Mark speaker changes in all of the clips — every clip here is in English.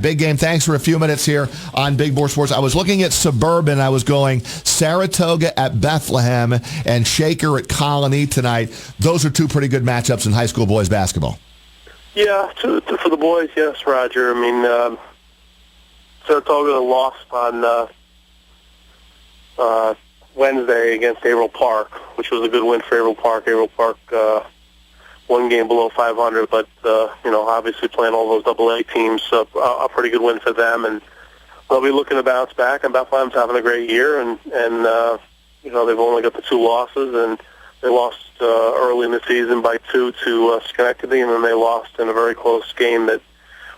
Speaker 1: Big Game, thanks for a few minutes here on Big Board Sports. I was looking at Suburban. I was going Saratoga at Bethlehem and Shaker at Colony tonight. Those are two pretty good matchups in high school boys basketball.
Speaker 2: Yeah, for the boys, yes, Roger. I mean, Saratoga lost on Wednesday against Averill Park, which was a good win for Averill Park. Averill Park one game below 500, but obviously playing all those AA teams, a pretty good win for them, and they'll be looking to bounce back. And Bethlehem's having a great year, and they've only got the 2 losses, and they lost early in the season by 2 to Schenectady, and then they lost in a very close game that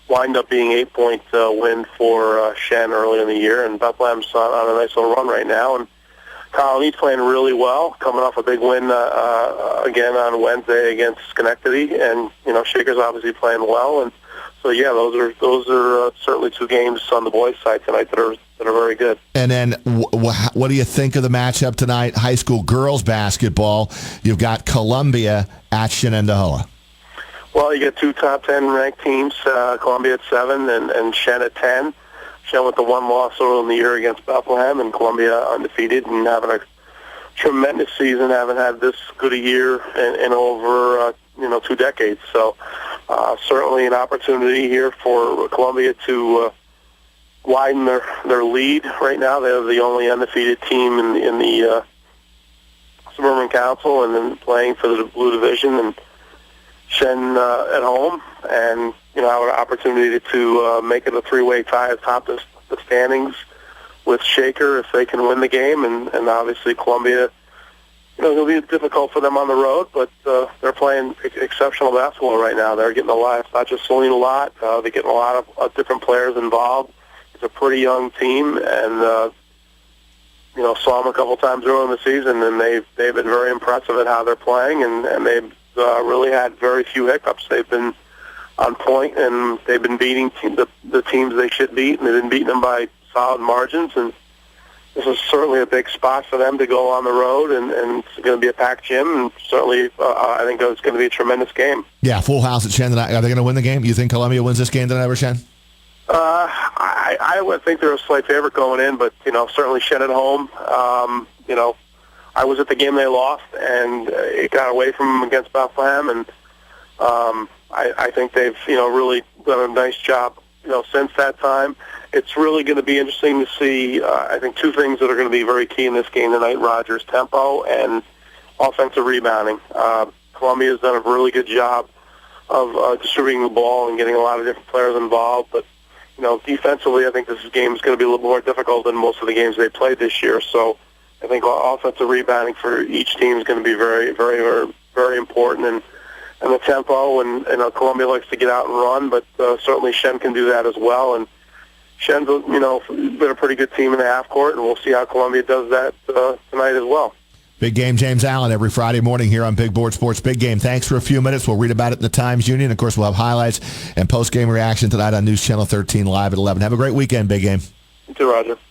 Speaker 2: wind up being 8-point win for Shen early in the year, and Bethlehem's on a nice little run right now, and Colony's playing really well, coming off a big win again on Wednesday against Schenectady, and Shaker's obviously playing well, and so yeah, those are certainly 2 games on the boys' side tonight that are very good. And then,
Speaker 1: what do you think of the matchup tonight? High school girls basketball. You've got Columbia at Shenandoah.
Speaker 2: Well, you get 2 top 10 ranked teams, Columbia at 7 and Shen at 10. Shen with the 1 loss early in the year against Bethlehem, and Columbia undefeated and having a tremendous season. Haven't had this good a year in over 2 decades. So certainly an opportunity here for Columbia to widen their lead. Right now, they're the only undefeated team in the Suburban Council, and then playing for the Blue Division, and Shen at home, and have an opportunity to make it a 3-way tie atop the standings with Shaker if they can win the game, and obviously Columbia, it'll be difficult for them on the road, but they're playing exceptional basketball right now. They're getting a lot. It's not just Celine a lot. They're getting a lot of different players involved. It's a pretty young team, and saw them a couple times early in the season, and they've been very impressive at how they're playing, and they've really had very few hiccups. They've been on point, and they've been beating the teams they should beat, and they've been beating them by solid margins, and this is certainly a big spot for them to go on the road, and it's going to be a packed gym, and certainly I think it's going to be a tremendous game. Yeah,
Speaker 1: full house at Shen tonight. Are they going to win the game? You think Columbia wins this game tonight over Shen?
Speaker 2: I would think they're a slight favorite going in, but certainly Shen at home. I was at the game they lost, and it got away from them against Bethlehem, and I think they've really done a nice job since that time. It's really going to be interesting to see. I think 2 things that are going to be very key in this game tonight: Rogers' tempo and offensive rebounding. Columbia has done a really good job of distributing the ball and getting a lot of different players involved, but defensively, I think this game is going to be a little more difficult than most of the games they played this year. So I think offensive rebounding for each team is going to be very, very, very, very important, and the tempo, and Columbia likes to get out and run, but certainly Shen can do that as well. And Shen's been a pretty good team in the half court, and we'll see how Columbia does that tonight as well.
Speaker 1: Big Game, James Allen, every Friday morning here on Big Board Sports. Big Game, thanks for a few minutes. We'll read about it in the Times Union. Of course, we'll have highlights and post-game reaction tonight on News Channel 13 live at 11. Have a great weekend, Big Game.
Speaker 2: You too, Roger.